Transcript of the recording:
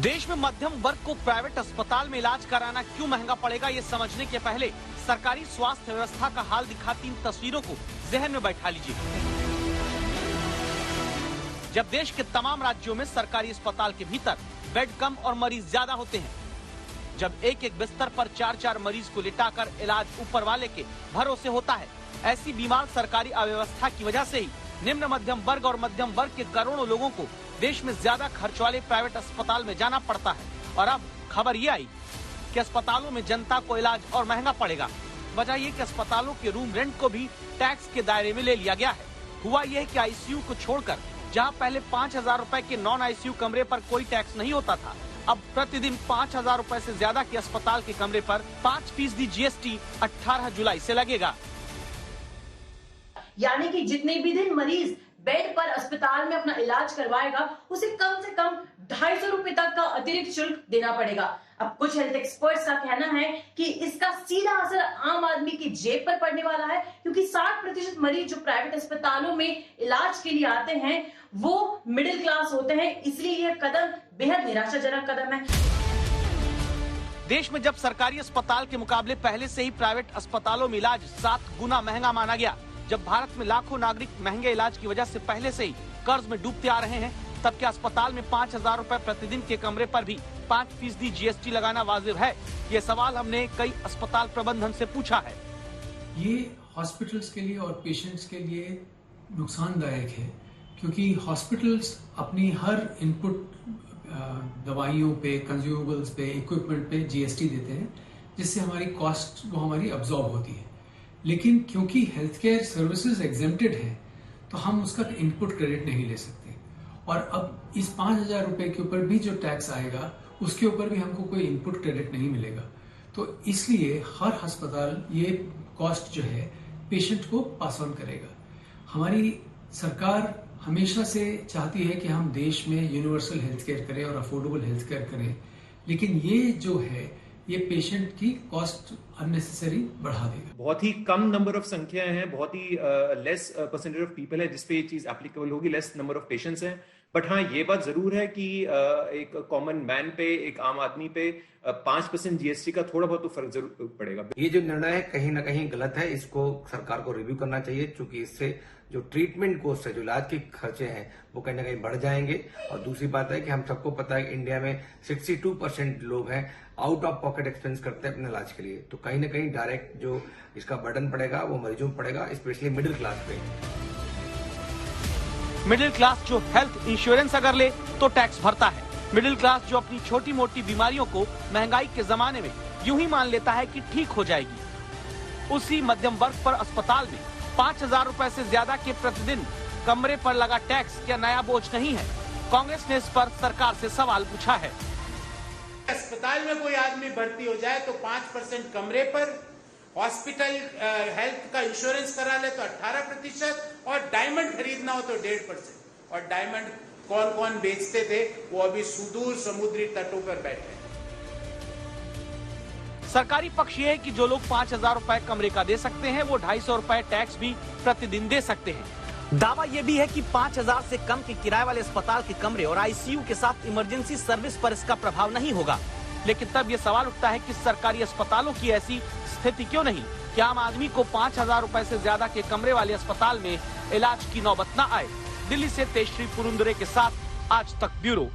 देश में मध्यम वर्ग को प्राइवेट अस्पताल में इलाज कराना क्यों महंगा पड़ेगा, ये समझने के पहले सरकारी स्वास्थ्य व्यवस्था का हाल दिखाती इन तस्वीरों को जहन में बैठा लीजिए। जब देश के तमाम राज्यों में सरकारी अस्पताल के भीतर बेड कम और मरीज ज्यादा होते हैं, जब एक एक बिस्तर पर 4-4 मरीज को लिटाकर इलाज ऊपर वाले के भरोसे होता है, ऐसी बीमार सरकारी अव्यवस्था की वजह से ही निम्न मध्यम वर्ग और मध्यम वर्ग के करोड़ों लोगों को देश में ज्यादा खर्च वाले प्राइवेट अस्पताल में जाना पड़ता है। और अब खबर ये आई कि अस्पतालों में जनता को इलाज और महंगा पड़ेगा। वजह ये कि अस्पतालों के रूम रेंट को भी टैक्स के दायरे में ले लिया गया है। हुआ यह कि आईसीयू को छोड़कर जहां पहले 5,000 रुपए के नॉन आईसीयू कमरे पर कोई टैक्स नहीं होता था, अब प्रतिदिन 5,000 रुपए से ज्यादा के अस्पताल के कमरे पर 5% जीएसटी 18 जुलाई से लगेगा। यानी कि जितने भी दिन मरीज बेड पर अस्पताल में अपना इलाज करवाएगा, उसे कम से कम 250 रुपए तक का अतिरिक्त शुल्क देना पड़ेगा। अब कुछ हेल्थ एक्सपर्ट्स का कहना है कि इसका सीधा असर आम आदमी की जेब पर पड़ने वाला है, क्योंकि 60% मरीज जो प्राइवेट अस्पतालों में इलाज के लिए आते हैं वो मिडिल क्लास होते हैं। इसलिए यह कदम बेहद निराशाजनक कदम है। देश में जब सरकारी अस्पताल के मुकाबले पहले से ही प्राइवेट अस्पतालों में इलाज 7 गुना महंगा माना गया, जब भारत में लाखों नागरिक महंगे इलाज की वजह से पहले से ही कर्ज में डूबते आ रहे हैं, तब क्या अस्पताल में 5,000 रुपए प्रतिदिन के कमरे पर भी 5% जीएसटी लगाना वाजिब है? ये सवाल हमने कई अस्पताल प्रबंधन से पूछा है। ये हॉस्पिटल्स के लिए और पेशेंट्स के लिए नुकसानदायक है, क्योंकि हॉस्पिटल्स अपनी हर इनपुट दवाइयों पे, कंज्यूमेबल्स पे, इक्विपमेंट पे जीएसटी देते हैं, जिससे हमारी कॉस्ट वो हमारी अब्जॉर्ब होती है। लेकिन क्योंकि हेल्थ केयर सर्विसेज एग्जेम्प्टेड है, तो हम उसका इनपुट क्रेडिट नहीं ले सकते। और अब इस 5,000 रुपए के ऊपर भी जो टैक्स आएगा, उसके ऊपर भी हमको कोई इनपुट क्रेडिट नहीं मिलेगा। तो इसलिए हर अस्पताल ये कॉस्ट जो है पेशेंट को पास ऑन करेगा। हमारी सरकार हमेशा से चाहती है कि हम देश में यूनिवर्सल हेल्थ केयर करें और अफोर्डेबल हेल्थ केयर करें, लेकिन ये जो है ये पेशेंट की कॉस्ट अननेसेसरी बढ़ा देगा। बहुत ही कम नंबर ऑफ संख्याएं हैं, बहुत ही लेस परसेंटेज ऑफ पीपल है जिसपे ये चीज एप्लीकेबल होगी, लेस नंबर ऑफ पेशेंट्स हैं। बट हाँ, ये बात जरूर है कि एक कॉमन मैन पे, एक आम आदमी पे 5% जीएसटी का थोड़ा बहुत तो फर्क जरूर पड़ेगा। ये जो निर्णय है कहीं ना कहीं गलत है, इसको सरकार को रिव्यू करना चाहिए, क्योंकि इससे जो ट्रीटमेंट कॉस्ट है, जो इलाज के खर्चे हैं, वो कहीं ना कहीं बढ़ जाएंगे। और दूसरी बात है कि हम सबको पता है कि इंडिया में 62% लोग हैं आउट ऑफ पॉकेट एक्सपेंस करते हैं अपने इलाज के लिए। तो कहीं ना कहीं डायरेक्ट जो इसका बर्डन पड़ेगा वो मरीजों पर पड़ेगा, स्पेशली मिडिल क्लास पे। मिडिल क्लास जो हेल्थ इंश्योरेंस अगर ले तो टैक्स भरता है। मिडिल क्लास जो अपनी छोटी मोटी बीमारियों को महंगाई के जमाने में यूं ही मान लेता है कि ठीक हो जाएगी। उसी मध्यम वर्ग पर अस्पताल में 5,000 रुपए से ज्यादा के प्रतिदिन कमरे पर लगा टैक्स क्या नया बोझ नहीं है? कांग्रेस ने इस पर सरकार से सवाल पूछा है। अस्पताल में कोई आदमी भर्ती हो जाए तो 5% कमरे पर, हॉस्पिटल हेल्थ का इंश्योरेंस करा ले तो 18%, और डायमंड खरीदना हो तो 1.5%। और डायमंड कौन कौन बेचते थे वो अभी सुदूर समुद्री तटों पर बैठे हैं। सरकारी पक्ष ये है कि जो लोग 5,000 रुपए कमरे का दे सकते हैं, वो 250 रुपए टैक्स भी प्रतिदिन दे सकते हैं। दावा ये भी है कि 5,000 से कम के किराए वाले अस्पताल के कमरे और आईसीयू के साथ इमरजेंसी सर्विस पर इसका प्रभाव नहीं होगा। लेकिन तब ये सवाल उठता है कि सरकारी अस्पतालों की ऐसी स्थिति क्यों नहीं कि आम आदमी को 5,000 रुपए से ज्यादा के कमरे वाले अस्पताल में इलाज की नौबत न आए। दिल्ली से तेजश्री पुरुंदरे के साथ आज तक ब्यूरो।